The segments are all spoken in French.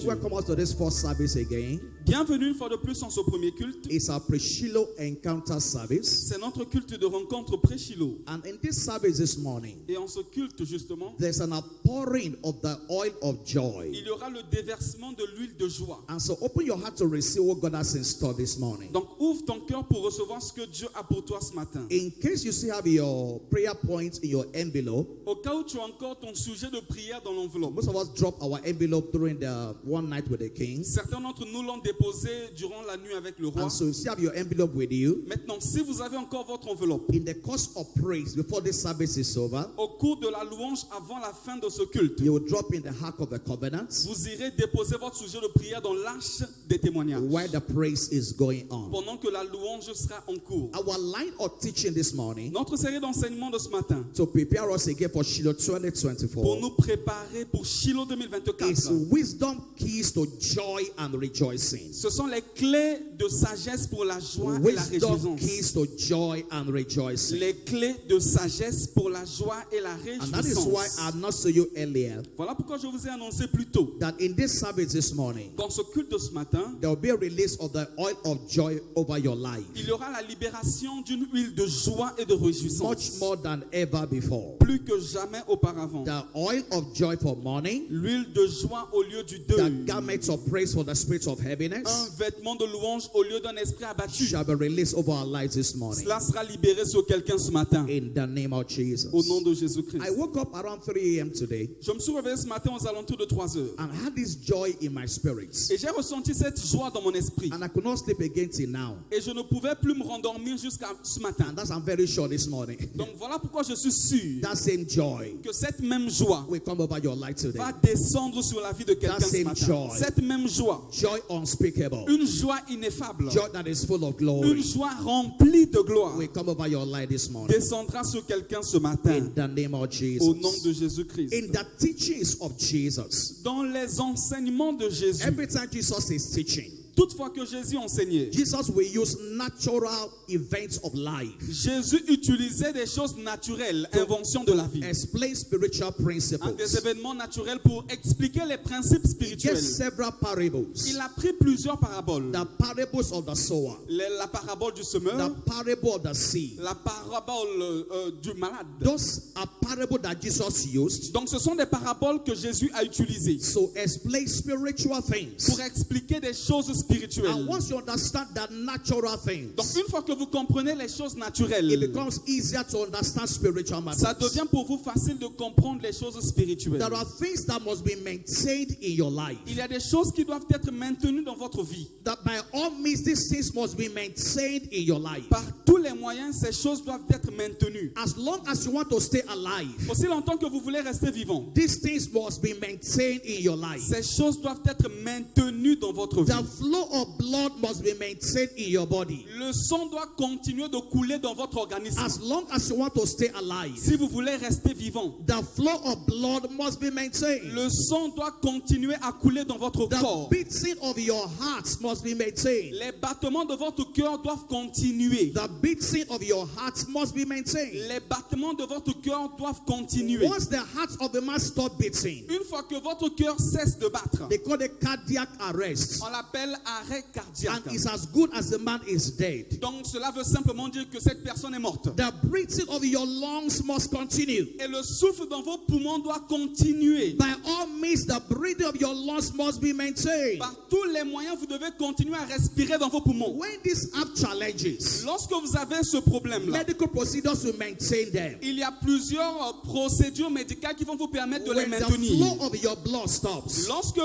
Dieu. welcome us to this first service again. Bienvenue une fois de plus en ce premier culte. It's our pre-Shiloh encounter service. C'est notre culte de rencontre pré-Shiloh. And in this service this morning, Et en ce culte, justement, there's an outpouring of the oil of joy. il y aura le déversement de l'huile de joie. And so open your heart to receive what God has in store this morning. Donc ouvre ton cœur pour recevoir ce que Dieu a pour toi ce matin. In case you still have your prayer points in your envelope, Au cas où tu as encore ton sujet de prière dans l'enveloppe. most of us drop our envelope during the one night with the king. Certains d'entre nous l'ont déposé durant la nuit avec le roi. And so you still have your envelope with you. Maintenant, si vous avez encore votre enveloppe, In the course of praise, before this service is over, au cours de la louange avant la fin de ce culte, you will drop in the Ark of the Covenant vous irez déposer votre sujet de prière dans l'arche des témoignages. where the praise is going on. Pendant que la louange sera en cours. Our line of teaching this morning Notre série d'enseignement de ce matin, to prepare us again for Shiloh pour 2024 nous préparer pour Shiloh is 2024, wisdom keys to joy and rejoicing. ce sont les clés de sagesse pour la joie et la Wisdom réjouissance. keys to joy and rejoicing. Les clés de sagesse pour la joie et la And that is why réjouissance. I announced to you earlier Voilà pourquoi je vous ai annoncé plus tôt. that in this service this morning, Dans ce culte de ce matin, there will be a release of the oil of joy over your life. il y aura la libération d'une huile de joie et de Much réjouissance. more than ever before. Plus que jamais auparavant. The oil of joy for mourning, L'huile de joie au lieu du the deuil. garments of praise for the spirit of Un heaviness vêtement de louange au lieu d'un esprit abattu. shall be released over our lives this morning. Cela sera libéré sur quelqu'un ce matin. In the name of Jesus. Au nom de Jésus-Christ. I woke up around 3 a.m. today Je me suis réveillé ce matin aux alentours de 3 heures. and had this joy in my spirit. Et j'ai ressenti cette joie dans mon esprit. And I could not sleep again till now. Et je ne pouvais plus me rendormir jusqu'à ce matin. And that's I'm very sure this morning. Donc voilà pourquoi je suis sûr That same joy que cette même joie will come over your life today. va descendre sur la vie de quelqu'un That ce same matin. joy. Cette même joie. Joy unspeakable. Une joie ineffable. Joy that is full of Une glory joie remplie de gloire. will come over your life this morning. Descendra sur quelqu'un ce matin. In the name of Au nom Jesus. de Jésus-Christ. In the teachings of Jesus, Dans les enseignements de Jésus. every time Jesus is teaching, Toutefois que Jésus enseignait. Jesus will use natural events of life, Jésus utilisait des choses naturelles, inventions de la vie. explain spiritual Des principles. événements naturels pour expliquer les principes He spirituels. gave several parables. Il a pris plusieurs paraboles. The parables of the sower, La parabole du the semeur, parable of the seed. la parabole du malade. Those are parables that Jesus used Donc ce sont des paraboles que Jésus a utilisées to explain spiritual things. pour expliquer des choses And spirituelles. once you understand the natural Donc things, une fois que vous comprenez les choses it naturelles, becomes easier to understand spiritual ça matters. devient pour vous facile de comprendre les choses spirituelles. There are things that must be maintained in your life. Il y a des choses qui doivent être maintenues dans votre vie. That by all means, these things must be maintained in your life. Par tous les moyens, ces choses doivent être maintenues. As long as you want to stay alive, Aussi longtemps que vous voulez rester vivant, these things must be maintained in your life. ces choses doivent être maintenues dans votre vie. The flow of blood must be maintained in your body. Le sang doit continuer de couler dans votre organisme. As long as you want to stay alive, Si vous voulez rester vivant, the flow of blood must be maintained. le sang doit continuer à couler dans votre The corps. beating of your heart must be maintained. Les battements de votre cœur doivent continuer. The beating of your heart must be maintained. Les battements de votre cœur doivent continuer. Once the heart of a man stops beating, Une fois que votre cœur cesse de battre, they call it cardiac arrest. on l'appelle arrêt cardiaque. And it's as good as the man is dead. Donc cela veut simplement dire que cette personne est morte. The breathing of your lungs must continue. Et le souffle dans vos poumons doit continuer. By all means, the breathing of your lungs must be maintained. Par tous les moyens, vous devez continuer à respirer dans vos poumons. When these have challenges, Lorsque vous avez ce problème-là, medical procedures will maintain them. il y a plusieurs procédures médicales qui vont vous permettre de les When the maintenir. flow of your blood stops, Lorsque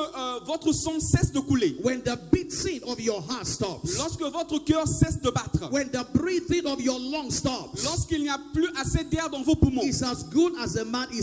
votre sang cesse de couler, when the beating of your heart stops, lorsque votre cœur cesse de battre, when the breathing of your lungs stops, lorsqu'il n'y a plus assez d'air dans vos poumons, it's as good as a man is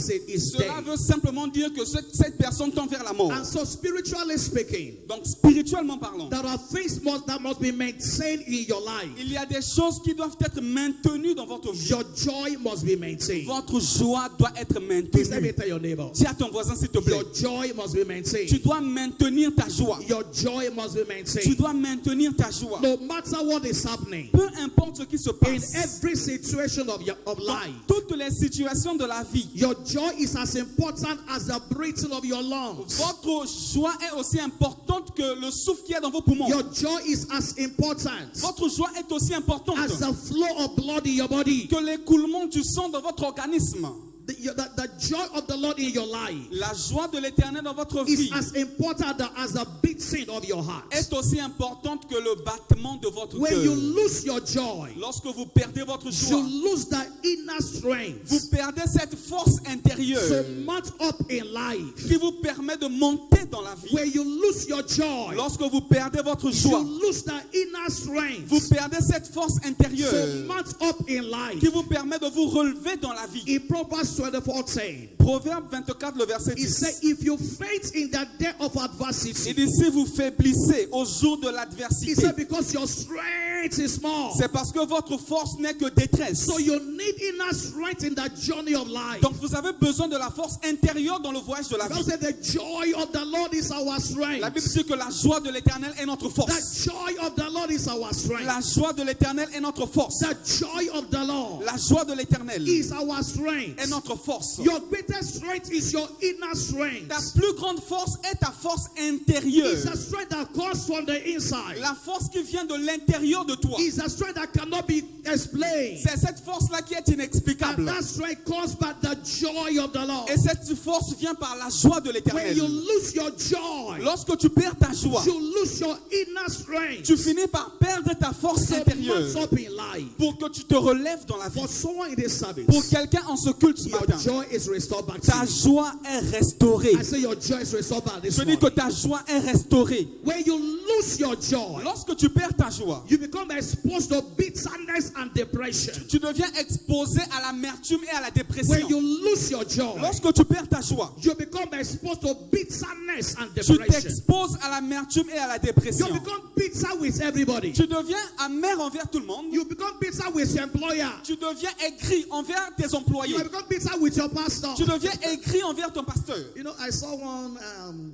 cela dead. veut simplement dire que cette personne tend vers la mort. And so, spiritually speaking, Donc spirituellement parlant, there are things that must be maintained in your life. il y a des choses qui doivent être maintenues dans votre vie. Your joy must be maintained. Votre joie doit être Please let me maintenue. tell your neighbor. Dis à ton voisin s'il te plaît, Your joy must be tu maintained. dois maintenir ta joie. Your joy must be Ta maintain. Tu dois maintenir ta joie. No matter what is happening. Peu importe ce qui se In passe. every situation of Dans life. toutes les situations de la vie. Your joy is as important as the breathing of your lungs. Votre joie est aussi importante que le souffle qu'il y a dans vos poumons. Your joy is as important Votre joie est aussi importante as the flow of blood in your body. que l'écoulement du sang dans votre organisme. The joy of the Lord in your life La joie de l'Éternel dans votre is vie as important as the beating of your heart. est aussi importante que le battement de votre When you cœur. lose your joy, Lorsque vous perdez votre you joie, lose the inner strength vous perdez cette force so intérieure much up in life. qui vous permet de monter dans la vie. When you lose your joy, Lorsque vous perdez votre joie, you lose the inner strength vous perdez cette force so intérieure much up in life. qui vous permet de vous relever dans la vie. In Proverbs 24:10, Proverbe 24, le verset it 10. says, if you faint in the day of Il adversity, dit, si vous faiblissez au jour de it l'adversité, said, because your strength is small. c'est parce que votre force n'est que détresse. So you need inner strength in the journey of life. Donc vous avez besoin de la force intérieure dans le voyage de la God vie. said the joy of the Lord is our La Bible strength. dit que la joie de l'Éternel est notre The force. joy of the Lord is our strength. La joie de l'Éternel est notre force. The joy of the Lord La joie de l'Éternel is our strength. est notre force. Your greatest strength is your inner Ta strength. plus grande force est ta force intérieure. It's a strength that comes from the inside. La force qui vient de l'intérieur de toi. It's a strength that cannot be explained. C'est cette force-là qui est And inexplicable. that strength comes by the joy of the Lord. Et cette force vient par la joie de When l'Éternel. you lose your joy, Lorsque tu perds ta joie, you lose your inner strength. tu finis par perdre ta force So intérieure much up in life. pour que tu te relèves dans la vie. For someone in this service, Pour quelqu'un en ce culte ce your matin, joy is restored back to ta you. joie est restaurée. I say your joy is restored back this Je dis que morning. ta joie est restaurée. When you lose your joy, Lorsque tu perds ta joie, you become exposed to bitterness and depression. tu deviens exposé à l'amertume et à la dépression. When you lose your joy, Lorsque tu perds ta joie, you become exposed to bitterness and tu depression. t'exposes à l'amertume et à la You dépression. become bitter with everybody. Tu deviens amer envers tout le monde. You become bitter with your employer. Tu deviens aigri envers tes employés. You become bitter with your pastor. Tu deviens aigri envers ton pasteur. You know, I saw one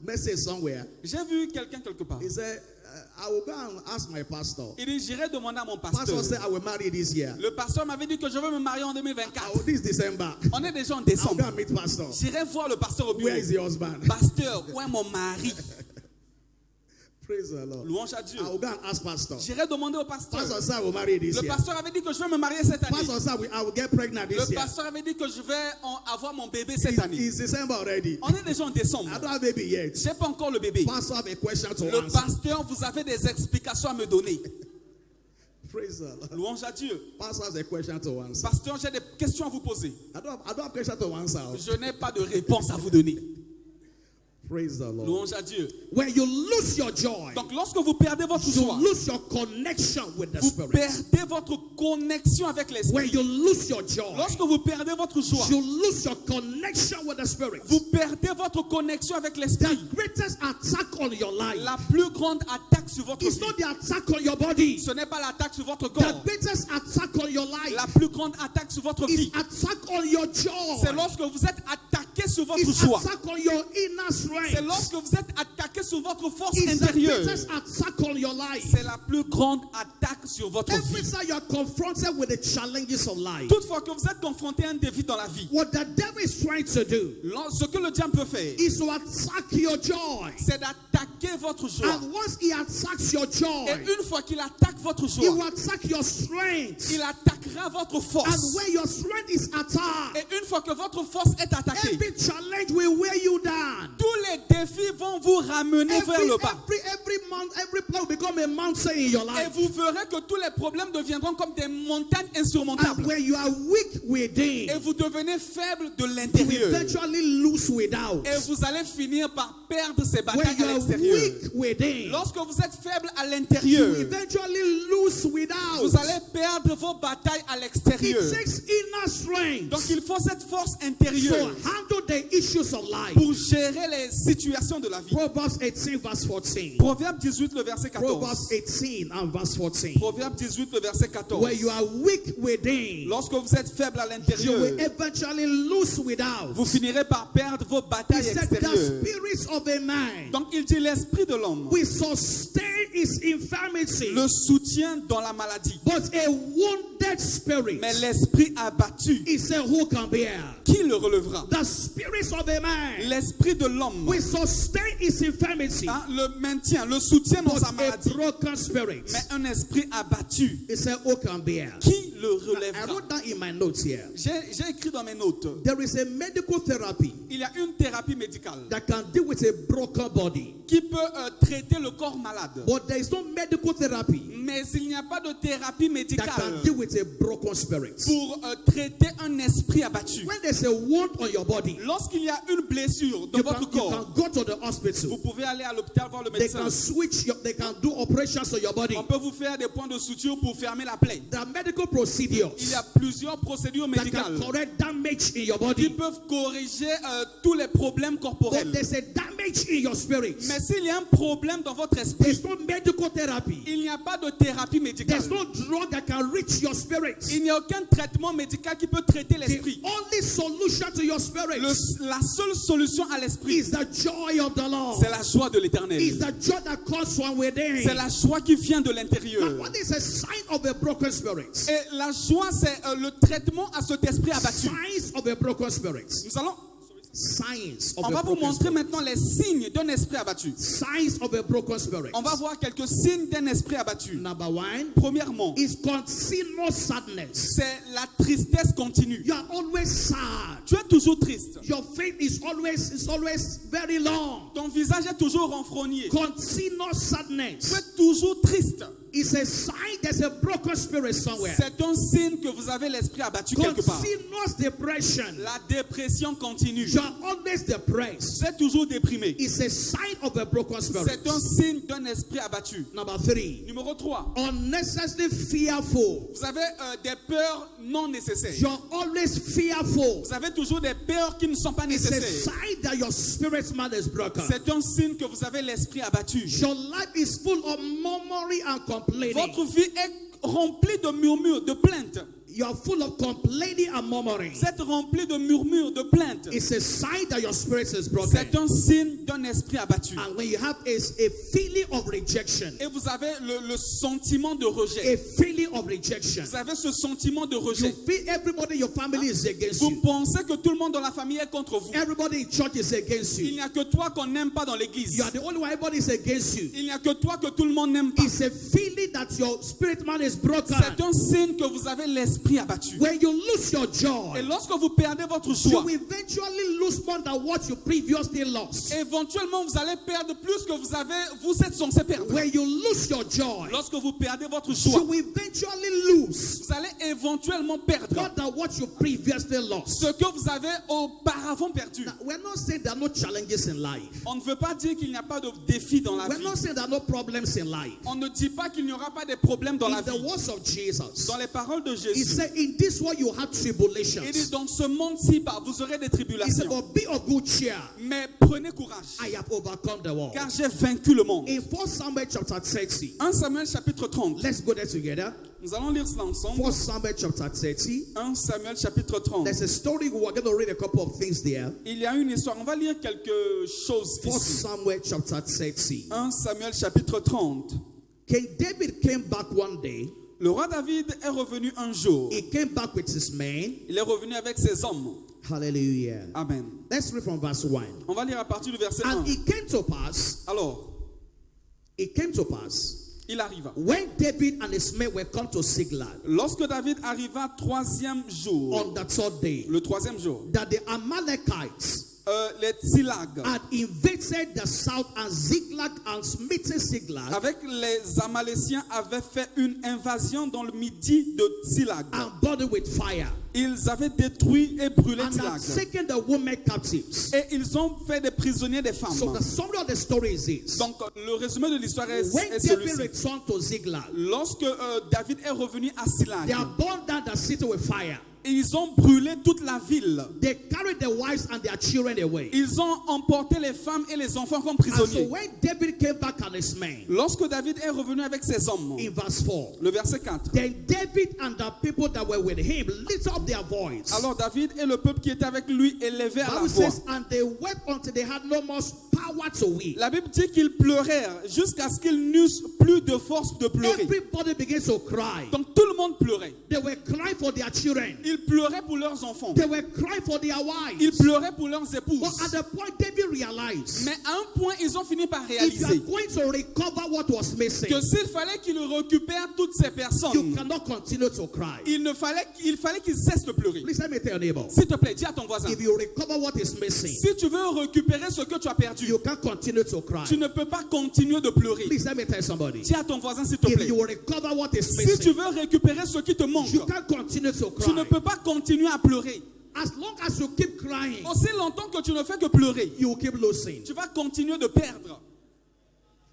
message somewhere. J'ai vu quelqu'un quelque part. He said, I will go and ask my pastor. Il dit, j'irai demander à mon Pastor pasteur. said, I will marry this year. Le pasteur m'avait dit que je veux me marier en 2024. Oh, this December. On est déjà en I'll décembre. go and meet pastor. J'irai voir le pasteur au bureau. Where is the husband? Pasteur, où est mon mari? Praise the Lord. Louange à Dieu. I will go and ask pastor. J'irai demander au pasteur. Pastor said, I will marry this Le year. pasteur avait dit que je vais me marier cette année. Pastor said, I will get pregnant Le this year. pasteur avait dit que je vais avoir mon bébé cette année. It's December already. On est déjà en décembre. I don't have baby yet. Je n'ai pas encore le bébé. Pastor have a question to Le answer. pasteur, vous avez des explications à me donner. Praise the Lord. Louange à Dieu. Pastor has a question to answer. Pasteur, j'ai des questions à vous poser. I don't have question to answer. Je n'ai pas de réponse à vous donner. Praise the Lord. Louange à Dieu. When you lose your joy, Donc lorsque vous perdez votre you joie, lose your connection with the vous Spirit. perdez votre connexion avec When l'esprit. you lose your joy, Lorsque vous perdez votre joie, you lose your connection with the Spirit. vous perdez votre connexion avec The l'esprit. greatest attack on your life La plus grande attaque sur votre is vie, not the attack on your body. ce n'est pas l'attaque sur votre The corps. greatest attack on your La life plus grande attaque sur votre is vie, attack on your c'est joy. lorsque vous êtes attaqué sur votre It's joie. attack on your inner C'est strength. lorsque vous êtes attaqué sur votre force It's the intérieure. greatest attack on your life. C'est la plus grande attaque sur votre Every vie. time you are confronted with the challenges of life, Toutefois que vous êtes confronté à un défi dans la vie, what the devil is trying to do ce que le diable peut faire, is to attack your joy. c'est d'attaquer votre joie. And once he attacks your Et joy, une fois qu'il attaque votre he will joie, attack your strength. il attaquera votre And force. when your strength is attacked, Et une fois que votre force est attaquée, every challenge will wear you down. tous les défis vont vous ramener vers le bas. Every plan will become a mountain in your Et life. vous verrez que tous les problèmes deviendront comme des montagnes And insurmontables. when you are weak within, Et vous devenez faible de you will l'intérieur. eventually lose without. Et vous allez finir par perdre ces When batailles you à are l'extérieur. weak within, Lorsque vous êtes faible à you l'intérieur, will eventually lose without. vous allez perdre vos batailles à It l'extérieur. takes inner strength Donc il faut cette force to intérieure handle the issues of life. pour gérer les situations de la vie. Proverbs 18 verse 14. Proverbe 18, le verset Proverbs 14. 18 and verse 14. Proverbe 18, le verset 14. Where you are weak within, Lorsque vous êtes faible à you l'intérieur, will eventually lose without. vous finirez par perdre vos He batailles said the extérieures. spirits of a man Donc il dit l'esprit de l'homme will sustain his infirmity, le soutient dans la maladie. but a wounded spirit, Mais l'esprit abattu, he said, who can bear? qui le relèvera? The spirits of a man L'esprit de l'homme will sustain his infirmity, le maintient, le soutient dans but sa a maladie. broken spirit, Mais un esprit abattu, he said, who can bear? qui le I relèvera? wrote that in my notes here. J'ai écrit dans mes notes, There is a medical therapy il y a une thérapie médicale that can deal with a broken body, qui peut traiter le corps malade. but there is no medical therapy Mais il n'y a pas de thérapie that médicale can deal with a broken spirit. pour traiter un esprit abattu. When there's a wound on your body, Lorsqu'il y a une blessure dans you votre can corps, go to the vous hospital. pouvez aller à l'hôpital voir le They médecin. can they can do operations on your body. On peut vous faire des points de suture pour fermer la plaie. There are medical procedures Il y a plusieurs procédures that médicales can correct damage in your qui body. peuvent corriger tous les problèmes But corporels. there's a damage in your spirit. Mais s'il y a un problème dans votre esprit, There's no medical therapy. il n'y a pas de thérapie médicale. There's no drug that can reach your spirit. Il n'y a aucun traitement médical qui peut traiter The l'esprit. only solution to your spirit La seule solution à l'esprit, is the joy of the Lord. c'est la joie de Is l'éternel. the joy that comes from within. C'est la joie qui vient de Now, l'intérieur. what is a sign of a broken spirit? Et la joie, c'est le traitement à cet esprit abattu. Signs of a broken spirit. Nous allons, Signs of on a va vous broken montrer spirit. maintenant les signes d'un esprit abattu. Signs of a broken spirit. On va voir quelques signes d'un esprit abattu. Number one Premièrement, is continuous sadness. c'est la tristesse continue. You are always sad. Tu es toujours triste. Your face is always very long. Ton visage est toujours renfrogné. Continuous Tu sadness es toujours triste. is a sign there's a broken spirit somewhere. C'est un signe que vous avez l'esprit abattu quelque part. Continuous depression. La dépression continue. You are always depressed. Tu es toujours déprimé. It's a sign of a broken spirit. C'est un signe d'un esprit abattu. Number three, Numéro 3. unnecessarily fearful. Vous avez des peurs non nécessaires. You're always fearful. Vous avez toujours des peurs qui ne sont pas It's a nécessaires. sign that your spirit man is broken. C'est un signe que vous avez l'esprit abattu. Your life is full of murmuring and complaining. Votre vie est remplie de murmures, de plaintes. You are full of complaining and murmuring. Vous êtes rempli de murmures, de plaintes. It's a sign that your spirit is broken. C'est un signe d'un esprit abattu. And when you have a feeling of rejection, Et vous avez le sentiment de a rejet. feeling of rejection, Vous avez ce sentiment de you rejet. feel everybody in your family is against Vous you. pensez que tout le monde dans la famille est contre vous. Everybody in church is against Il you. n'y a que toi qu'on n'aime pas dans l'église. You are the only one, everybody is against you. Il n'y a que toi que tout le monde n'aime pas. It's a feeling that your spirit man is broken. C'est un signe que vous avez l'esprit abattu. When you lose your Et joy, lorsque vous perdez votre you joie, will eventually lose more than what you previously lost. éventuellement vous allez perdre plus que vous êtes censé perdre. When you lose your joy, Lorsque vous perdez votre you joie, will eventually lose vous allez éventuellement more perdre than what you previously lost. ce que vous avez auparavant perdu. Now, we're not saying there are no challenges in life. On ne veut pas dire qu'il n'y a pas de défis dans la We're vie. not saying there are no problems in life. On ne dit pas qu'il n'y aura pas de problèmes dans la In the vie. words of Jesus, Dans les paroles de he Jésus, said, in this world you have il dit tribulations. dans ce monde-ci, vous aurez des He said, tribulations. but be of good cheer. Mais prenez courage, I have overcome the world. car j'ai vaincu le monde. In 1 Samuel chapter 30, 1 Samuel chapitre 30. let's go there together. Nous allons lire cela ensemble. 1 Samuel chapter 30. 1 Samuel chapitre 30. There's a story. We're going to read a couple of things there. Il y a une histoire. On va lire quelque chose 1 ici. Samuel chapter 30. 1 Samuel chapitre 30. King David came back one day. Le roi David est revenu un jour. He came back with his men. Il est revenu avec ses hommes. Hallelujah. Amen. Let's read from verse 1. On va lire à partir du verset 1. And it came to pass, Alors, il arriva. when David and his men were come to Siglag Lorsque David arriva troisième jour, on the third day, le troisième jour, that the Amalekites les Tzilag. had invaded the south and Ziklag and smitten Ziklag Avec les Amaléciens avaient fait une invasion dans le midi de Tzilag. and burned it with fire Ils avaient détruit et brûlé and had Tzilag. taken the women captives. Et ils ont fait des prisonniers des femmes. So the summary of the story is this. Donc le résumé de l'histoire est When David celui-ci. returned to Ziklag, Lorsque David est revenu à Tzilag, they had burned down the city with fire. ils ont brûlé toute la ville. They carried their wives and their children away. Ils ont emporté les femmes et les enfants comme And so prisonniers. when David came back and his men, Lorsque David est revenu avec ses hommes, in verse 4, le verset 4. then David and the people that were with him lifted up their voice. Alors David et le peuple qui était avec lui élevaient à la Bible voix. says, and they wept until they had no more power to weep. La Bible dit qu'ils pleurèrent jusqu'à ce qu'ils n'eussent plus de force de pleurer. Everybody began to cry. Donc tout le monde pleurait. They were crying for their children. Ils pleuraient pour leurs enfants. They were crying for their Ils wives. pleuraient pour leurs But épouses. at the point, David realized, Mais à un point, ils ont fini par if you are réaliser going to recover what was missing, que s'il fallait qu'ils récupèrent toutes ces you personnes, cannot continue to cry. il fallait qu'ils cessent de pleurer. Please let me tell your neighbor, S'il te plaît, dis à ton voisin, if you recover what is missing, si tu veux récupérer ce que tu as perdu, you can't continue to cry. tu ne peux pas continuer de pleurer. Please let me tell somebody, Dis à ton voisin, s'il te if plaît, you recover what is si tu missing, veux récupérer ce qui te manque, you can't continue to tu ne cry. peux pas continuer à pleurer. As long as you keep crying, Aussi longtemps que tu ne fais que pleurer, you will keep losing. tu vas continuer de perdre.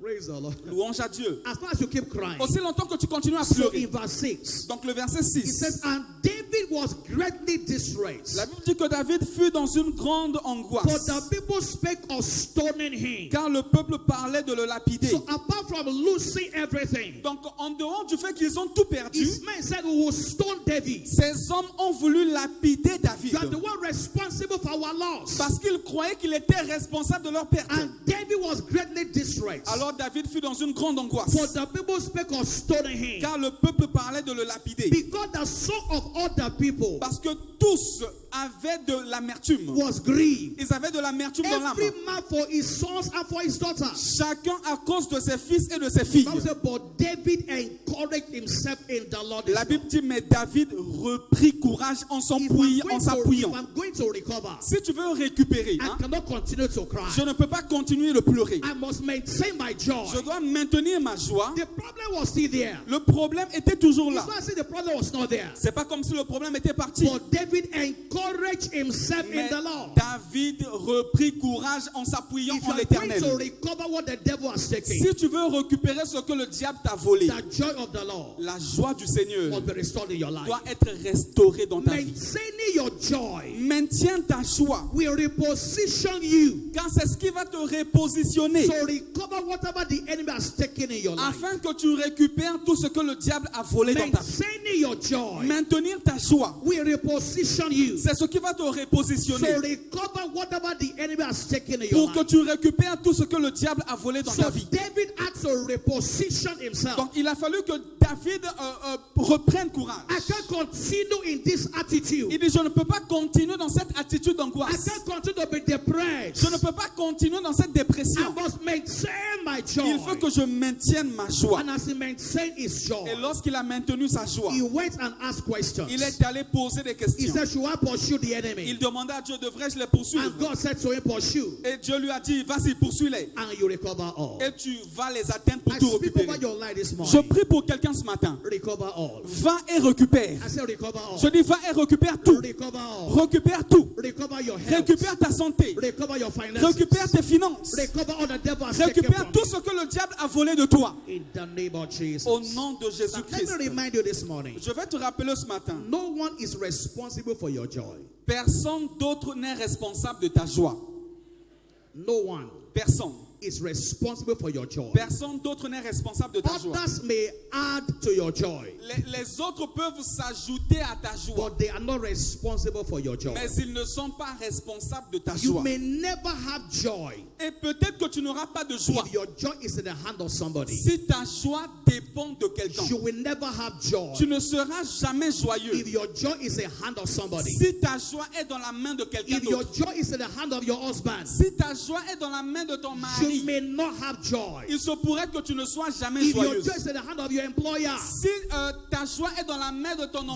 Praise the Lord. Louange à Dieu. As long as you keep crying. Aussi longtemps que tu continues à So pleurer. in verse 6, Donc le verset it 6. says, and David was greatly distressed, La Bible dit que David fut dans une grande for angoisse. the people spake of stoning him. Car le peuple parlait de le lapider. So apart from losing everything, Donc en dehors du fait qu'ils ont tout perdu, his men said, we will stone David. ces hommes ont voulu lapider David. You are the one responsible for our loss. Parce qu'ils croyaient qu'il était responsable de leur perte. And David was greatly distressed, Alors David fut dans une grande angoisse. for the people spake of stoning him. Car le peuple parlait de le lapider. Because the soul of all the people Parce que tous avaient de l'amertume. was grieved. Ils avaient de l'amertume dans l'âme. Every man for his sons and for his daughters. Chacun à cause de ses fils et de ses filles. Bible says, but David encouraged himself in the Lord. La Bible dit, mais David reprit courage en s'appuyant. If I'm going to recover, Si tu veux récupérer, I hein, cannot continue to cry. je ne peux pas continuer de pleurer. I must maintain my joy. Je dois maintenir ma joie. The problem was still there. Le problème était toujours là. It's not as if the problem was not there. C'est pas comme si le problème était parti. But David encouraged himself in Mais the Lord. David reprit courage en s'appuyant If you en are going to l'Éternel. recover what the devil has taken, Si tu veux récupérer ce que le diable t'a volé, the joy of the Lord la joie du Seigneur must be restored in your life. doit être restaurée dans ta vie. Maintaining your joy Maintiens ta joie, will reposition you car c'est ce qui va te repositionner to recover whatever the enemy has taken in your life. afin que tu récupères tout ce que le diable a volé dans ta vie. Maintaining your joy Maintenir ta joie, will reposition you c'est ce qui va te to repositionner recover whatever the enemy has taken in your pour que life. tu récupères tout ce que le diable a volé dans ta So vie. David had to reposition himself. Donc il a fallu que David reprenne courage. I can't continue in this attitude. Il dit, je ne peux pas continuer dans cette attitude I d'angoisse. can't continue to be depressed. Je ne peux pas continuer dans cette I dépression. must maintain my joy. Il faut que je maintienne ma joie. And as he maintained his joy, Et lorsqu'il a maintenu sa joie, he went and asked questions. il est allé poser des He questions. said, should I pursue the enemy? Il demanda à Dieu, devrais-je les poursuivre? And God said to him, pursue, Et Dieu lui a dit, vas-y, poursuis-les. and you recover all. Et tu vas les atteindre pour I tout speak over récupérer. your life this Je morning. prie pour quelqu'un ce matin. Recover all. Va et récupère. I said, recover all. Je dis, va et récupère tout. Recover all. Récupère tout. Recover your health. Récupère ta santé. Recover your finances. Récupère tes finances. Recover all the devil has taken Récupère from tout you. ce que le diable a volé de toi. In the name of Jesus. Au nom de Now, let Jésus-Christ. me remind you this morning. Je vais te rappeler ce matin. No one is responsible for your joy. Personne d'autre n'est responsable de ta joie. No one Personne. is responsible for your joy. Personne d'autre n'est responsable de ta joie. Others may add to your joy, Les autres peuvent s'ajouter à ta joie, but they are not responsible for your joy. mais ils ne sont pas responsables de ta You joie. may never have joy Et peut-être que tu n'auras pas de joie. if your joy is in the hand of somebody. Si ta joie dépend de quelqu'un, You will never have joy tu ne seras jamais joyeux. if your joy is in the hand of somebody. Si ta joie est dans la main de quelqu'un If your d'autre, joy is in the hand of your husband, si ta joie est dans la main de ton you mari, mari, may not have joy. il se pourrait que tu ne sois jamais If your joyeuse. joy is in the hand of your employer, Si ta joie est dans la main de ton you may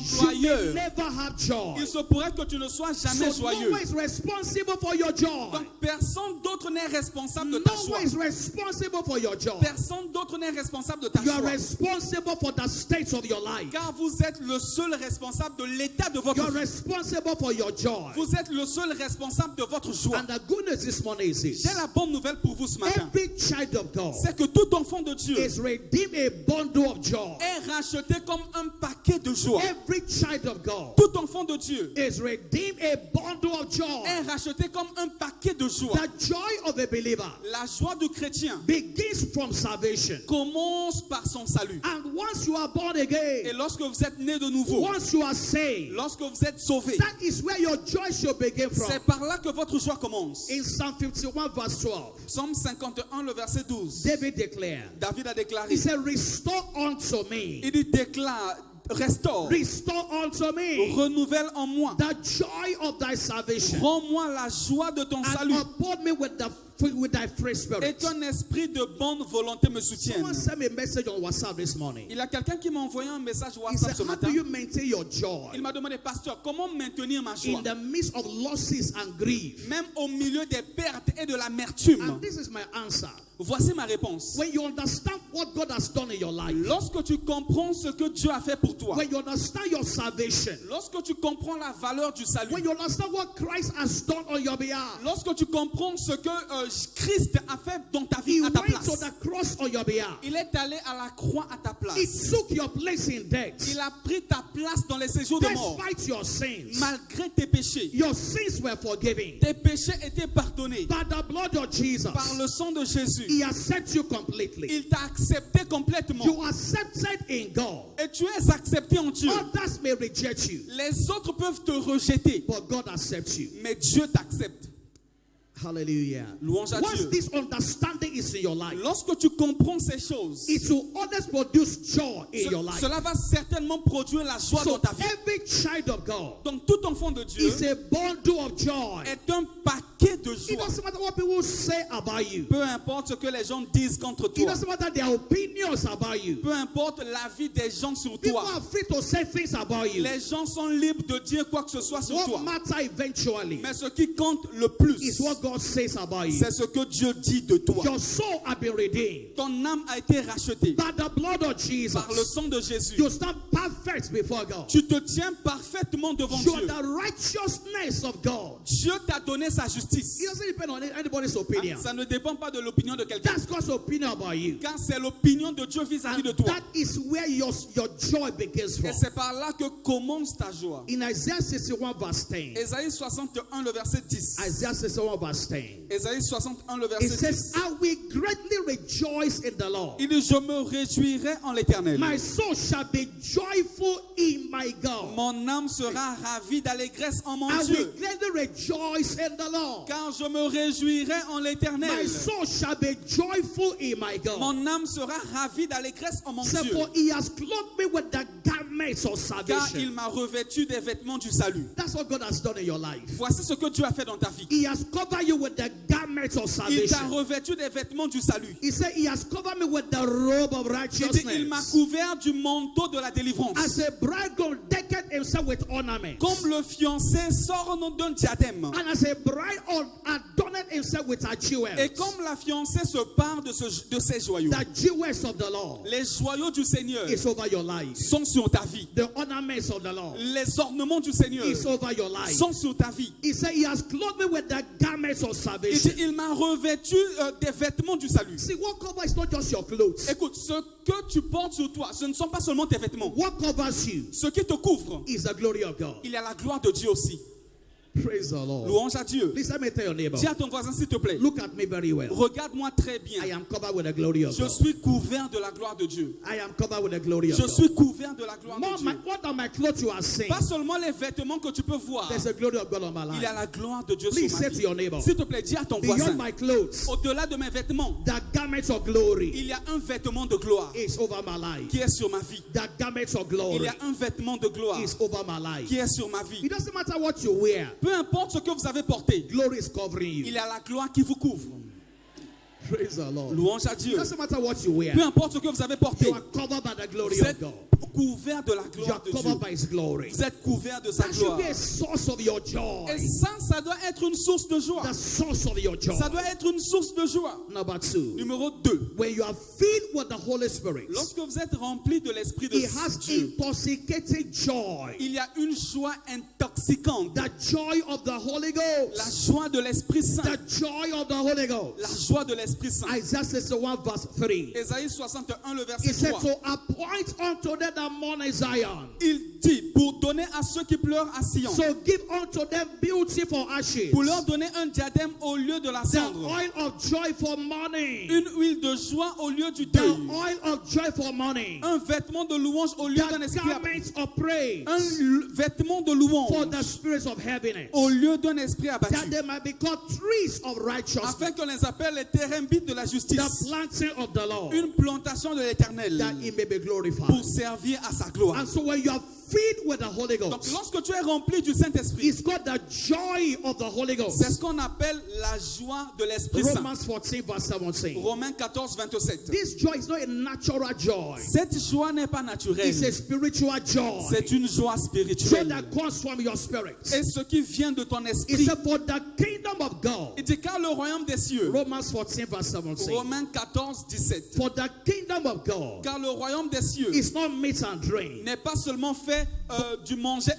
employeur, never have joy. il se pourrait que tu ne sois jamais So joyeux. no one is responsible for your joy. Donc personne d'autre n'est responsable de ta No joie. one is responsible for your joy. Personne d'autre n'est responsable de ta You are joie. responsible for the state of your life. Car vous êtes le seul responsable de l'état de You votre are vie. responsible for your joy. Vous êtes le seul responsable de votre joie. And the good news this morning is this. J'ai la bonne nouvelle pour vous ce matin. Every child of God C'est que tout enfant de Dieu is redeemed a bundle of joy. est racheté comme un paquet de joie. Every child of God Tout enfant de Dieu is redeemed a bundle of joy. est racheté comme un paquet de joie. The joy of a believer La joie du chrétien begins from salvation. commence par son salut. And once you are born Et again, lorsque vous êtes né de nouveau, once you are saved, lorsque vous êtes sauvé, that is where your joy should begin from. c'est par là que votre joie commence. In Psalm 51 verse 12, Psaume 51, le verset 12. David declared, David a déclaré, he said, restore unto me, il dit déclare, restaure, restore unto me renouvelle en moi, the joy of thy salvation, rends-moi la joie de ton and salut, uphold me with thy free et spirit. qu'un esprit de bonne volonté me soutienne. Someone sent me a message on WhatsApp this morning. Il y a quelqu'un qui m'a envoyé un message He WhatsApp said, ce how matin. do you maintain your joy Il m'a demandé, pasteur, comment maintenir ma joie, in the midst of losses and grief? même au milieu des pertes et de l'amertume? And this is my answer. Voici ma réponse. When you understand what God has done in your life, Lorsque tu comprends ce que Dieu a fait pour toi, when you understand your salvation, lorsque tu comprends la valeur du salut, when you understand what Christ has done on your behalf, lorsque tu comprends ce que Christ a fait dans ta vie He à ta went to place, the cross on your behalf. il est allé à la croix à ta He place. took your place in death. Il a pris ta place dans les séjours de mort. Despite your sins, Malgré tes péchés, your sins were forgiven. tes péchés étaient pardonnés By the blood of Jesus, par le sang de Jésus. He has set you completely. Il t'a accepté complètement. You are accepted in God. Et tu es accepté en Dieu. Others may reject you, Les autres peuvent te rejeter, but God accepts you. mais Dieu t'accepte. Hallelujah. Louange à Once Dieu. this understanding is in your life, Lorsque tu comprends ces choses, it will always produce joy in your life. cela va certainement produire la joie dans So ta vie. every child of God Donc tout enfant de Dieu is a bundle of joy. est un paquet de It joie. doesn't matter what people say about you. Peu importe ce que les gens disent contre It toi. doesn't matter their opinions about you. Peu importe l'avis des gens sur People toi. are free to say things about you. Les gens sont libres de dire quoi que ce soit sur What toi. matter eventually Mais ce qui compte le plus, is what God says about you. c'est ce que Dieu dit de toi. Your soul has been redeemed Ton âme a été rachetée by the blood of Jesus. par le sang de Jésus. You stand perfect before God. Tu te tiens parfaitement devant You are Dieu. the righteousness of God. Dieu t'a donné sa justice. It doesn't depend on anybody's opinion. Ça ne dépend pas de l'opinion de quelqu'un. That's God's opinion about you. Car c'est l'opinion de Dieu vis-à-vis And de toi. that is where your joy begins Et from. c'est par là que commence ta joie. In Isaiah 61 verse 10. Ésaïe 61, le verset 10. Isaiah 61 verse 10. Ésaïe 61, le It verset says, 10. I will greatly rejoice in the Lord. Il dit, je me réjouirai en l'Éternel. My soul shall be joyful in my God. Mon âme sera ravie d'allégresse en mon I will Dieu. gladly rejoice in the Lord. Car je me réjouirai en My l'Éternel. soul shall be joyful in my God. Mon âme sera ravie d'allégresse en mon So Dieu. for he has clothed me with the garments of Car salvation. il m'a revêtu des vêtements du salut. That's what God has done in your life. Voici ce que Dieu a fait dans ta vie. He has covered you with the garments of Il t'a salvation. revêtu des vêtements du salut. He said he has covered me with the robe of Il dit, il m'a righteousness. couvert du manteau de la délivrance. As a bridegroom decked himself with ornaments. Comme le fiancé s'orne d'un diadème. And as a bride adorned himself with her jewels. Et comme la fiancée se part de ses joyaux. The jewels of the Lord Les joyaux du Seigneur is over your life. sont sur ta vie. The ornaments of the Lord Les ornements du Seigneur is over your life. sont sur ta vie. He said he has clothed me with the garments of Il dit, salvation. il m'a revêtu des vêtements du salut. See, what covers is not just your clothes. Écoute, ce que tu portes sur toi, ce ne sont pas seulement tes vêtements. What covers you Ce qui te couvre, is the glory of God. il y a la gloire de Dieu aussi. Praise the Lord. Louange à Dieu. Please let me tell your neighbor. Dis à ton voisin, s'il te plaît, Look at me very well. regarde-moi très bien. I am covered with the glory of Je God. suis couvert de la gloire de Dieu. I am covered with the glory of Je God. suis couvert de la gloire de More Dieu. more than my clothes you are seeing. Pas seulement les vêtements que tu peux voir. There's a glory of God on my Il y a life. la gloire de Dieu Please sur say ma to vie. your neighbor. S'il te plaît, dis à ton voisin, Beyond my clothes, au-delà de mes vêtements, the garments of glory il y a un vêtement de gloire is over my life. qui est sur ma vie. The garments of Il glory y a un vêtement de gloire is over my life. qui est sur ma vie. It doesn't matter what you wear. Peu importe ce que vous avez porté, Glory is covering il you. y a la gloire qui vous couvre. Praise the Lord. Louange à Dieu. It doesn't matter what you wear. Peu importe ce que vous avez porté, You are covered by the glory vous of êtes God. couvert de la You gloire are de Dieu. covered by His glory. Vous êtes couvert de sa That should gloire. be a source of your joy. Et ça doit être une source de joie. The source of your joy. Ça doit être une source de joie. Number 2. Numéro 2. When you are filled with the Holy Spirit, Lorsque vous êtes rempli de l'Esprit de it has Dieu, intoxicating joy. il y a une joie intoxicante. The joy of the Holy La Ghost. joie de l'Esprit Saint. The joy of the Holy La Ghost. joie de l'Esprit Saint. Isaiah 61 verse 3. Ésaïe 61, le It verset said 3. to appoint unto them that mourn in Zion. Il dit, pour donner à ceux qui pleurent à Sion, So give unto them beauty for ashes. pour leur donner un diadème au lieu de la The cendre, oil of joy for mourning. une huile de joie au lieu du The deuil, oil of joy for mourning. un vêtement de louange au lieu d'un The esprit garments of praise vêtement de for louange the spirits of heaviness. au lieu d'un esprit That abattu, they might be called trees of righteousness. afin qu'on les appelle les terrembites de la justice, The planting of the Lord. une plantation de l'Éternel, That He may be glorified. pour servir à sa gloire. And so when you are filled with the Holy Donc Ghost, lorsque tu es rempli du Saint-Esprit, it's called the joy of the Holy c'est Ghost. ce qu'on appelle la joie de l'Esprit Saint. Romans 14 verse 17. Romains 14, 27. This joy is not a natural joy. Cette joie n'est pas naturelle, It's a spiritual joy. c'est une joie Joy spirituelle. that comes from your spirit. Et ce qui vient de ton It esprit. said for the kingdom of God. Il dit car le royaume des cieux. Romans 14 verse 17. Romains 14, 17. For the kingdom of God Car le royaume des cieux is not meat and drink, n'est pas seulement fait du manger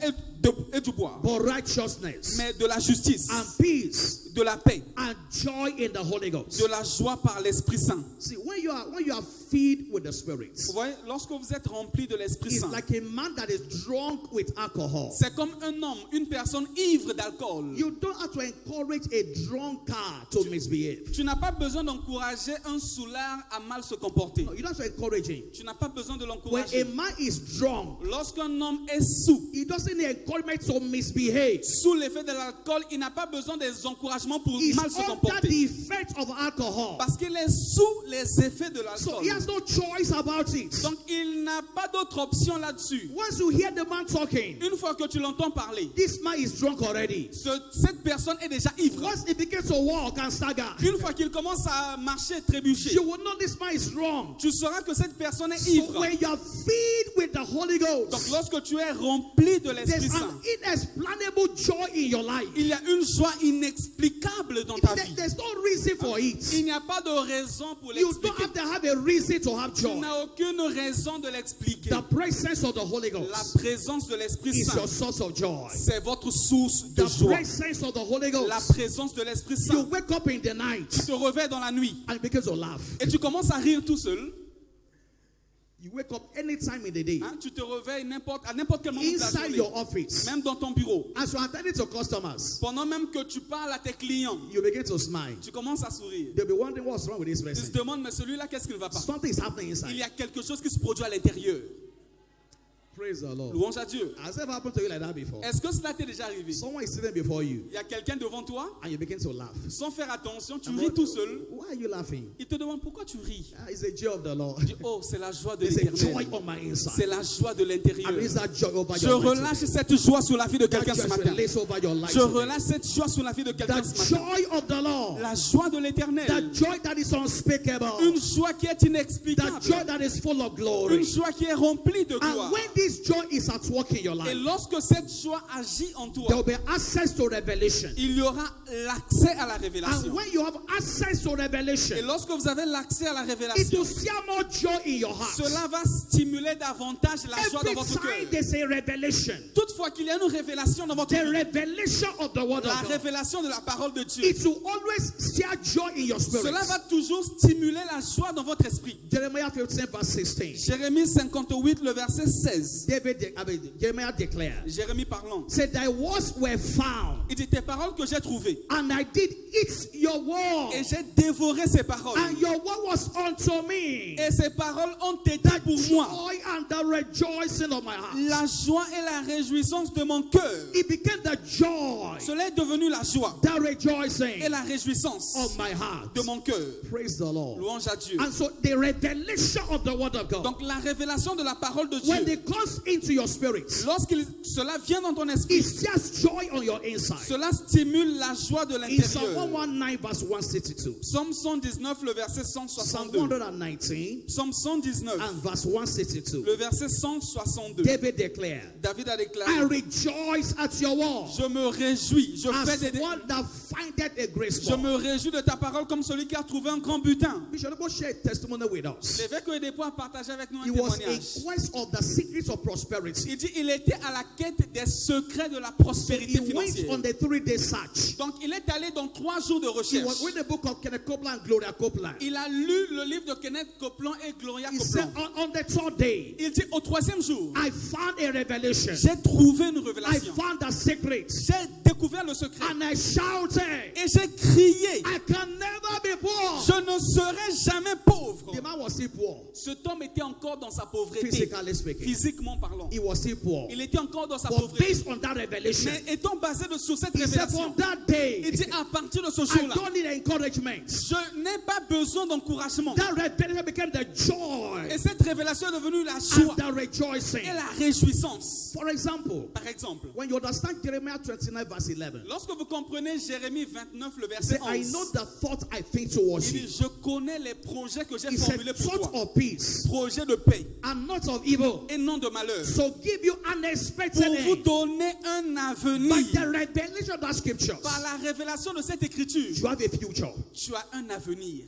et du boire, but righteousness mais de la justice, and peace de la paix, and joy in the Holy Ghost. de la joie par l'Esprit Saint. See, when you are filled with the Spirit, Vous voyez, lorsque vous êtes rempli de l'Esprit it's Saint, like a man that is drunk with alcohol. c'est comme un homme, une personne ivre d'alcool. You don't have to encourage a drunkard to misbehave. Tu n'as pas besoin d'encourager un soulard à mal se comporter. No, you don't have to encourage him. Tu n'as pas besoin de When l'encourager. a man is drunk, Lorsqu'un homme est sous he doesn't need encouragement to misbehave. sous l'effet de l'alcool, il n'a pas besoin des encouragements pour He's mal se under comporter. the effect of alcohol. Parce qu'il est sous les effets de So l'alcool. he has no choice about it. Donc il n'a pas d'autre option là-dessus. Once you hear the man talking, Une fois que tu l'entends parler, this man is drunk already. cette personne est déjà ivre. Once he begins to walk and stagger, Une fois qu'il commence à marcher et trébucher, you will know this man is wrong. tu sauras que cette personne est So ivre. when you are filled with the Holy Donc Ghost, lorsque tu es rempli de l'Esprit there's Saint, an inexplainable joy in your life. il y a une joie inexplicable dans ta vie. There's no reason for it. Il n'y a pas de raison pour You don't l'expliquer. have to have a reason to have Tu joy. n'as aucune raison de l'expliquer. The presence of the Holy La Ghost présence de l'Esprit is your Saint, source of joy. c'est votre source de The joie. presence of the Holy La Ghost. présence de l'Esprit You Saint. wake up in the night Tu te réveilles dans la nuit and begin to laugh. et tu commences à rire tout seul. You wake up anytime in the day, Hein, tu te réveilles à n'importe quel moment de la inside journée, your office, même dans ton bureau. as you're attending to customers, Pendant même que tu parles à tes clients, you begin to smile. tu commences à sourire. They'll be wondering what's wrong with this Ils se person. demandent, mais celui-là, qu'est-ce qu'il ne va pas? Something is happening Il inside. y a quelque chose qui se produit à l'intérieur. Praise the Lord. Louange à Dieu. Has it ever happened to you like that before? Est-ce que cela t'est déjà arrivé? Someone is sitting before you Il y a quelqu'un devant toi, and you begin to laugh. sans faire attention, tu And ris what- tout seul. Why are you laughing? Il te demande pourquoi tu ris. It's a joy of the Lord. Tu dis, oh, c'est la joie de There's a joy l'éternel. on my inside. C'est la joie de l'intérieur. I release that joy over Je your life relâche today. cette joie sur la vie de That quelqu'un ce joy is matin. released over your life Je today. relâche cette joie sur la vie de quelqu'un The ce matin. joy of the Lord. La joie de The l'éternel. joy that is unspeakable. Une joie qui est The inexplicable. joy that is full of Une glory. joie qui est remplie de gloire. And when this joy is at work in your Et life, lorsque cette joie agit en there toi, will be access to revelation. il y aura l'accès à la And révélation. when you have access to Et revelation, lorsque vous avez l'accès à la it révélation, will see more joy in your heart. cela va stimuler davantage la joie dans Every votre time cœur. there's a revelation, Toutefois qu'il y a une révélation dans votre the vie, revelation of the word la of God, révélation de la parole de Dieu, it will always stir joy in your spirit. cela va toujours stimuler la joie dans votre esprit. Jeremiah 15 verse 16. Jérémie 58, le verset 16. Jeremiah declared, Jérémie parlant. said, thy words were found, Il dit tes paroles que j'ai trouvées. and I did eat your word, Et j'ai dévoré ces paroles. and your word was unto me Et ces paroles ont été the pour moi joy and the rejoicing of my heart. la joie et la réjouissance de mon cœur. It became the joy, Cela est devenu la joie the rejoicing et la réjouissance of my heart. de mon cœur. Praise the Lord. Louange à Dieu. And so the revelation of the word of God, Donc la révélation de la parole de when Dieu, it comes comes into your spirit, Lorsque cela vient dans ton esprit, it's just joy on your inside. cela stimule la joie de In Psalm l'intérieur. 119 verse 162. Psaume 119, le verset Psalm 162. 119 Psaume 119, and verse 162. le verset 162. David declared, David a I déclaré, rejoice at your word, je me réjouis, je as fais one that findeth a great je spot. me réjouis de ta parole comme celui qui a trouvé un grand butin. Bishop, go share a testimony with us. L'évêque Oyedepo a partagé avec nous un He was témoignage. in quest of the secrets of prosperity. Il dit il était à la quête des secrets de la So prospérité he went financière. on the 3-day search. Donc il est allé dans 3 jours de He recherche. was reading the book of Kenneth Copeland and Gloria Copeland. Il a lu le livre de Kenneth Copeland et Gloria He said, Copeland. on the 3rd day, Il dit au 3e jour, I found a revelation. j'ai trouvé une I révélation. found the secrets. J'ai découvert le secret. And I shouted, Et j'ai crié, I can never be poor. je ne serai jamais pauvre. The man was still poor, Cet homme était encore dans sa pauvreté, physically speaking. physiquement parlant. He was still poor. Il était encore dans sa But pauvreté. based on that revelation, Mais étant basé sur cette he said, révélation, from that day, il dit à partir de ce I jour-là, don't need encouragement. je n'ai pas besoin d'encouragement. That revelation became the joy Et cette révélation est devenue la and joie the rejoicing. et la réjouissance. For example, Par exemple, when you understand Jeremiah 29 verse 11, lorsque vous comprenez Jérémie 29, le he verset said, I 11, know the thought I think towards il you. dit, je connais les projets que j'ai He said, formulés pour thoughts toi. of peace Projets de paix and not of evil. et non de malheur. So give you unexpected Pour vous end. donner un By avenir. the revelation of that scriptures, Par la révélation de cette écriture, you have a future. tu as un avenir.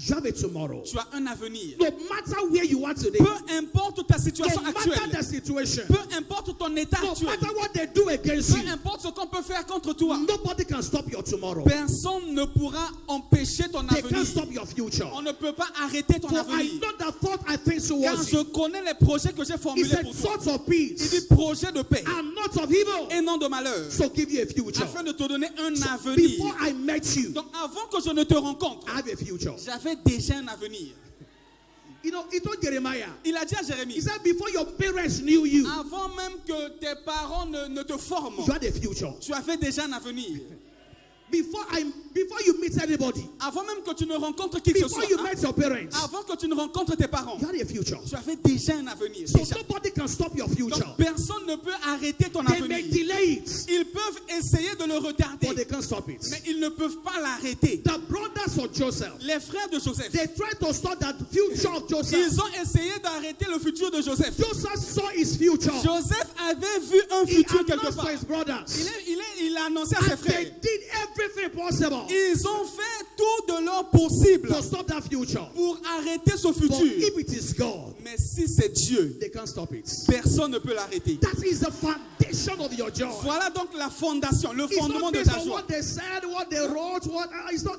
You have a tomorrow. Tu as un avenir. No matter where you are today, Peu importe ta no situation matter actuelle, the situation, peu importe ton état no actuel, matter what they do against peu you, importe ce qu'on peut faire contre toi, nobody can stop your tomorrow. personne ne pourra empêcher ton They can't avenir. stop your future. On ne peut pas arrêter ton For I avenir. know the thought I think Car towards je you. connais les projets que j'ai He formulés said, pour toi. thoughts of Il peace dit projet de paix and not of evil. et non de malheur, So give you a future. afin de te donner un So avenir. before I met you, Donc avant que je ne te rencontre, I have a future. j'avais déjà un avenir. You know, he told Jeremiah, Il a dit à he Jérémie, said, before your parents knew you, avant même que tes parents ne te forment, you had a future. tu avais déjà un avenir. Before you meet anybody, Avant même que tu ne rencontres qui que ce before soit, you hein, met your parents, avant que tu ne rencontres tes parents, you had a future. tu avais déjà un avenir. So déjà. nobody can stop your future. Donc personne ne peut arrêter ton They may avenir. delay it, Ils peuvent essayer de le retarder, but they can't stop it. mais ils ne peuvent pas l'arrêter. The brothers of Joseph, Les frères de Joseph, they tried to stop the future of Joseph. ils ont essayé d'arrêter le futur de Joseph. Joseph saw his future. Joseph avait vu un He futur quelque announced part. to his brothers. Il a annoncé à ses And they frères. did everything possible Ils ont fait tout de leur possible to stop that future. pour arrêter ce But futur. if it is God, Mais si c'est Dieu, they can't stop it. personne ne peut l'arrêter. That is the foundation of your joy. Voilà donc la fondation, le It's fondement not de based ta on joie. what they said, what they wrote,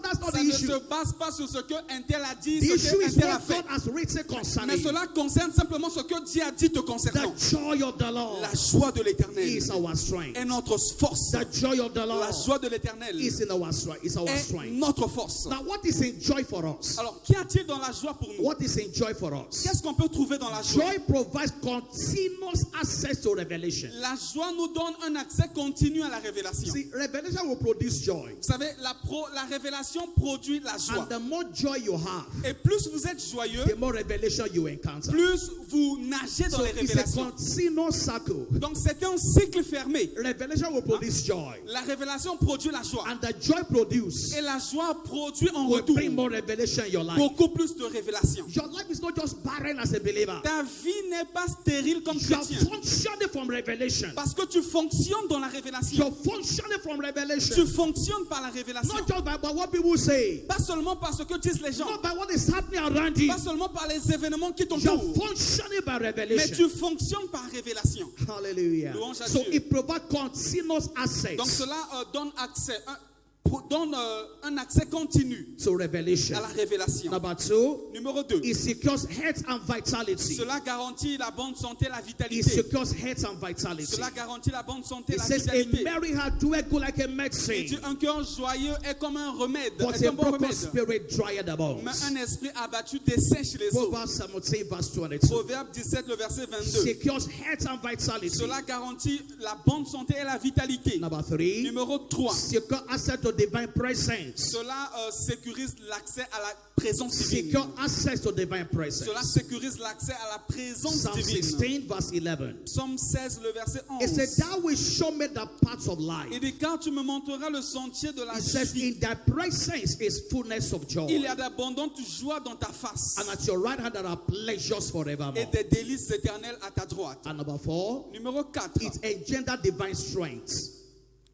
that's not Ça the ne issue. se base pas sur ce que un tel a dit, The ce issue que un is tel a what fait. God has written Mais concerning you. cela concerne simplement ce que Dieu a dit te concernant. The joy of the Lord La joie de l'éternel is our strength. est notre force. The joy of the Lord La joie de l'éternel is in our strength. Is our est strength. notre force. Now, what is in joy for us? Alors, qu'y a-t-il dans la joie pour nous? What is in joy for us? Qu'est-ce qu'on peut trouver dans la joie? Joy provides continuous access to revelation. La joie nous donne un accès continu à la révélation. See, revelation will produce joy. Vous savez, la révélation produit la joie. And the more joy you have, Et plus vous êtes joyeux, the more revelation you encounter. plus vous nagez dans So les it's a révélations. continuous circle. Donc c'est un cycle fermé. Revelation will produce joy. La révélation produit la joie. And the joy produced Et la joie produit en will retour bring more revelation in your life. beaucoup plus de révélations. Your life is not just barren as a believer. Ta vie n'est pas stérile comme You are chrétien. functioning from revelation. Parce que tu fonctionnes dans la révélation. You're functioning from Tu revelation. fonctionnes par la révélation. Not just by what people say. Pas seulement par ce que disent les gens. Not by what is happening around you. Pas seulement par les événements qui You're t'entourent. functioning by Mais revelation. tu fonctionnes par révélation. Hallelujah. Louange à So Dieu. it provides continuous access Donc cela donne un accès continu to revelation. à la révélation. Number 2, Numéro 2. it secures health and vitality. Cela garantit la bonne santé, la It vitalité. secures health and vitality. Cela garantit la bonne santé, It la says a vitalité. merry heart doeth good like a Il dit medicine, un cœur joyeux est comme un remède, but est a un bon broken remède. spirit drieth the bones. Mais un esprit abattu dessèche les os. Proverbs 17 verse 22. Proverbe 17, le verset 22. Secures health and vitality. Cela garantit la bonne santé et la vitalité. Number 3, Numéro 3. secure access to to divine presence. Cela sécurise l'accès à la présence divine. Secure access to divine presence. Cela sécurise l'accès à la présence Psalm divine. 16 verse 11. Psaume 16, le verset It 11. said, thou will show me the paths of life. Il dit, quand tu me montreras le sentier de la It says, vie, in thy presence is fullness of joy. il y a d'abondantes joies dans ta face And at your right hand there are pleasures forevermore. et des délices éternelles à ta droite. And number 4, Numéro 4. it engenders divine strength.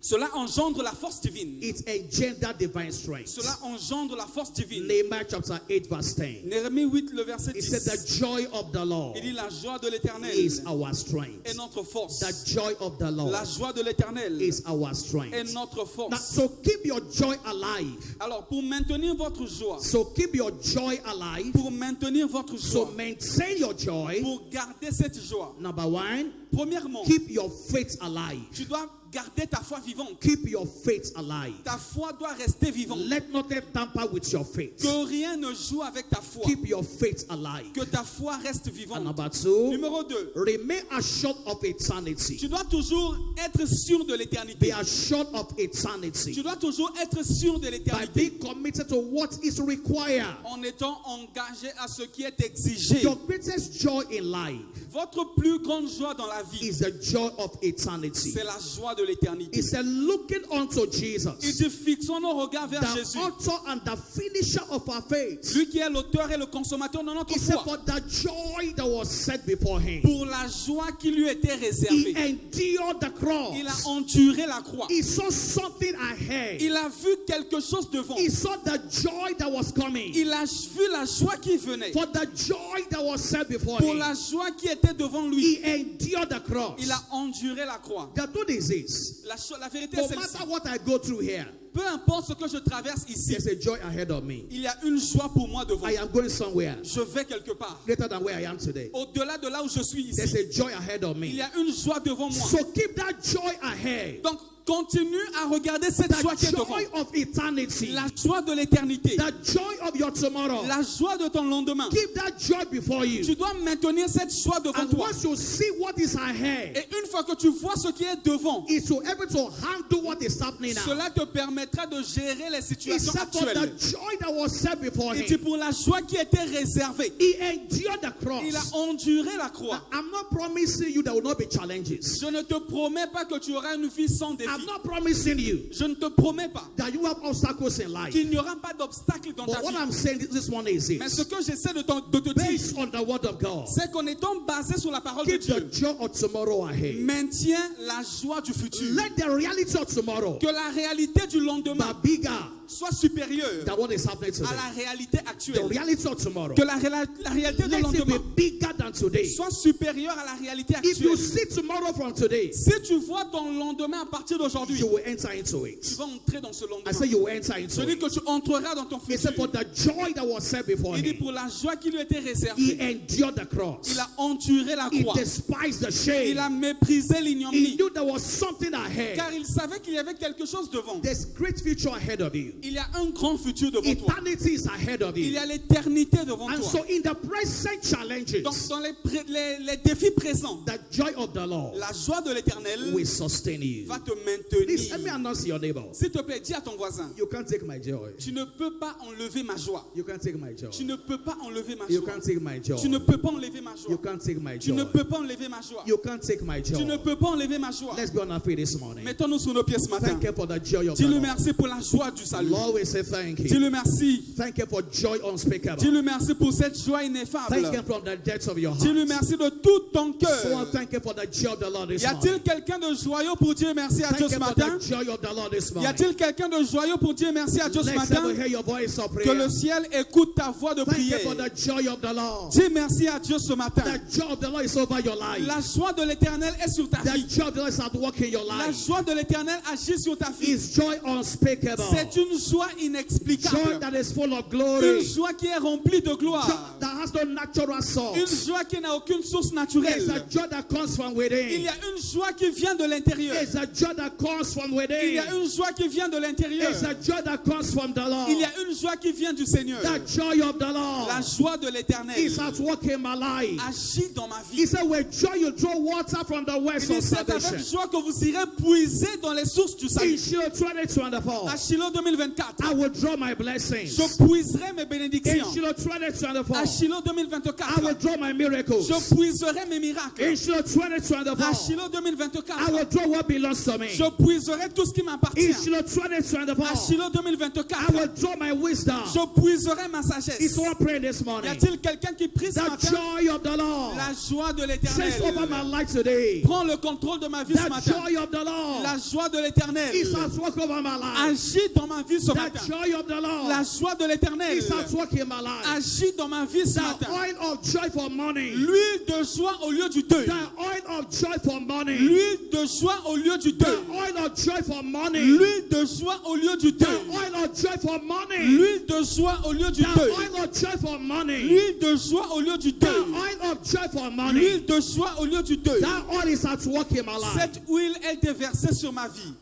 Cela engendre la force divine. It engenders divine strength. Cela engendre la force divine. Nehemiah chapter 8 verse 10. Néhémie 8, le verset It 10. said, the joy of the Lord Il dit, la joie de l'éternel is our strength. est notre force. The joy of the Lord La joie de l'éternel is our est strength. notre Now, force. so keep your joy alive. Alors, pour maintenir votre joie, So keep your joy alive. pour maintenir votre So joie, maintain your joy. pour garder cette joie, Number 1, premièrement, keep your faith alive. tu dois garder ta foi vivante. Keep your faith alive. Ta foi doit rester vivante. Let nothing tamper with your faith. Que rien ne joue avec ta foi. Keep your faith alive. Que ta foi reste And vivante. number 2, Numéro 2, remain assured of eternity. tu dois toujours être sûr de Be l'éternité. assured of eternity. Tu dois toujours être sûr de By l'éternité being committed to what is required. en étant engagé à ce qui est exigé. Your greatest joy in life Votre plus grande joie dans la vie, is the joy of eternity. c'est la joie de l'éternité. It said, looking unto Il Jesus, dit, fixons nos regards vers the Jésus, author and the finisher of our faith. lui qui est l'auteur et le consommateur de notre He said, foi, for the joy that was set before him, pour la joie qui lui était he réservée. endured the Il a cross. enduré la croix. He saw something ahead. Il a vu quelque chose devant. He saw the joy that was coming. Il a vu la joie qui venait. For the joy that was set before Pour him, la joie qui était devant lui, he endured the cross. il a enduré la croix. The truth is this: La vérité est no celle-ci. matter what I go through here, Peu importe ce que je traverse ici, there's a joy ahead of me. il y a une joie pour moi devant. I am going somewhere Je vais quelque part. greater than where I am today. Au-delà de là où je suis There's ici, a joy ahead of il me. y a une joie devant moi. So keep that joy ahead. Donc, continue à regarder cette joie qui The est devant. joy of eternity. La joie de l'éternité. The joy of your tomorrow. La joie de ton lendemain. Keep that joy before you. Tu dois maintenir cette joie devant And toi. once you see what is ahead, Et une fois que tu vois ce qui est devant, it will able to handle what is happening now. cela te permettra de gérer les He situations said for the actuelles. joy that was set before Et puis him, pour la joie qui était réservée, he endured the il a cross. enduré la croix. I'm not promising you there will not be challenges. Je ne te promets pas que tu auras une vie sans défi. I'm not promising you Je ne te promets pas that you have obstacles in life. qu'il n'y aura pas d'obstacle dans ta But what vie. I'm saying this one is Mais ce this: que j'essaie de te dire, based on the word of God, c'est qu'en étant basé sur la parole de keep the Dieu, joy of tomorrow ahead. maintiens la joie du futur. Let the reality of tomorrow Que la réalité du lendemain be bigger soit supérieure than what is happening à today. la réalité The actuelle. reality of tomorrow, Que la réalité du let it be lendemain bigger than today. soit supérieure à la réalité If you actuelle. see tomorrow from today, Si tu vois ton lendemain à partir d'aujourd'hui, you will enter into tu it. vas entrer dans ce I lendemain. say you will enter Je into dis it. que tu entreras dans ton He said for futur. the joy that was set before Il dit him, pour la joie qui lui était he réservée, endured the cross. il a enduré la He croix. despised the Il shame. a méprisé He l'ignominie. knew there was something ahead. Car il savait qu'il y avait quelque chose devant. There's great future ahead of you. Il y a un grand futur devant toi. Eternity is ahead of Il y you. a l'éternité devant And toi. so in the present challenges, Donc dans les défis présents, the joy of the Lord la joie de l'éternel will sustain you. va te Please let me maintenir. announce to your neighbor. S'il te plaît, dis à ton voisin, You can't take my joy. tu ne peux pas enlever ma joie. You can't take my joy. Tu ne peux pas enlever ma You joie. can't take my joy. Tu ne peux pas enlever ma You joie. can't take my Tu ne joy. peux pas enlever ma joie. You can't take my Tu ne joy. peux pas enlever ma joie. Let's be on our feet this morning. Mettons-nous sur nos pieds ce matin. Thank you for the joy of the Dis-le Lord. merci pour la joie du salut. Lord, we say thank you. Dis-le merci. Thank you for joy unspeakable. Dis-le merci pour cette joie Thank ineffable. you from the depths of your heart. Dis-le merci de tout ton So cœur. thank you for the joy of the Lord this Y a-t-il morning. quelqu'un de joyeux pour dire merci à Thank Dieu you ce for matin? the joy of the Lord this Y morning. a-t-il quelqu'un de joyeux pour dire merci à Dieu ce Let's matin? ever hear your voice of Que prayer. le ciel écoute ta voix de Thank you prière. for the joy of the Lord. Dis merci à Dieu ce matin. The joy of the Lord is over your life. La joie de l'éternel est sur ta The vie. joy of the Lord is at work in your La life. joie de l'éternel agit sur ta vie. Is joy unspeakable. C'est une une joie Joy inexplicable. that is full of Une glory. joie qui est remplie de Joy gloire. that has no natural Une source. joie qui n'a aucune source It's a naturelle. joy that comes from Il within. y a une joie qui vient de l'intérieur. It's a joy that comes from Il y within. a une joie qui vient de l'intérieur. It's a joy that comes from the Lord. Il y a une joie qui vient du Seigneur. The joy of the Lord La joie de l'Éternel is at work in my life. agit dans ma He vie. said, with joy you draw water from the wells Il of dit, c'est avec salvation. joie que vous irez puiser dans les sources du In salut. Shiloh 2024, À Shiloh 2024, I will draw my blessings. je puiserai mes In bénédictions. Shiloh À 2024, Shiloh I will 2024, draw my miracles. je puiserai mes In miracles. Shiloh À 2024, Shiloh I 2024, will draw what belongs to me. je puiserai tout ce qui m'appartient. In Shiloh À 2024, Shiloh I 2024, will draw my wisdom. je puiserai ma Is sagesse. someone praying this Y morning? a-t-il quelqu'un qui prie ce The matin? joy of the Lord La joie de says over my l'Éternel life today. prend le contrôle de ma vie ce The matin. joy of the Lord La joie de l'Éternel is at work over my life. agit dans ma vie ce The matin. joy of the La Lord joie de l'Éternel is at work in my life. agit dans ma vie ce The matin. oil of joy for money. L'huile de joie au lieu du deuil. The oil of joy for money. L'huile de joie au lieu du The deuil. oil of joy for money. L'huile de joie au lieu du The deuil. oil of joy for money. L'huile de joie au lieu du The deuil. oil of joy for money. L'huile de joie au lieu du The deuil. oil of joy for money. L'huile de joie au lieu du deuil. That oil is at work in my life. Cette huile est déversée sur ma vie.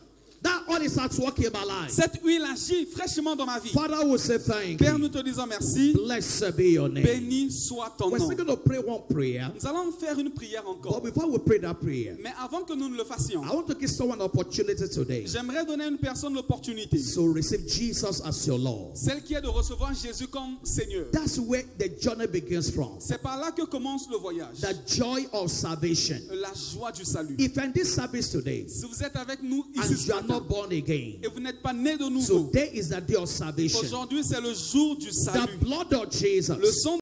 That oil is at work in my life. Cette huile agit fraîchement dans ma vie. Father, we say thank Père, you. nous te disons merci. Blessed be your name. Béni soit ton We're nom. still going to pray one prayer. Nous allons faire une prière encore. But before we pray that prayer, Mais avant que nous ne le fassions, I want to give someone an opportunity today j'aimerais donner à une personne l'opportunité, to receive Jesus as your Lord. celle qui est de recevoir Jésus comme Seigneur. That's where the journey begins from. C'est par là que commence le voyage. The joy of salvation. La joie du salut. If you're in this service today Si vous êtes avec nous and ici ce you are matin not born again, et vous n'êtes pas né de nouveau, today is the day of salvation. aujourd'hui c'est le jour du The salut. blood of Jesus Le sang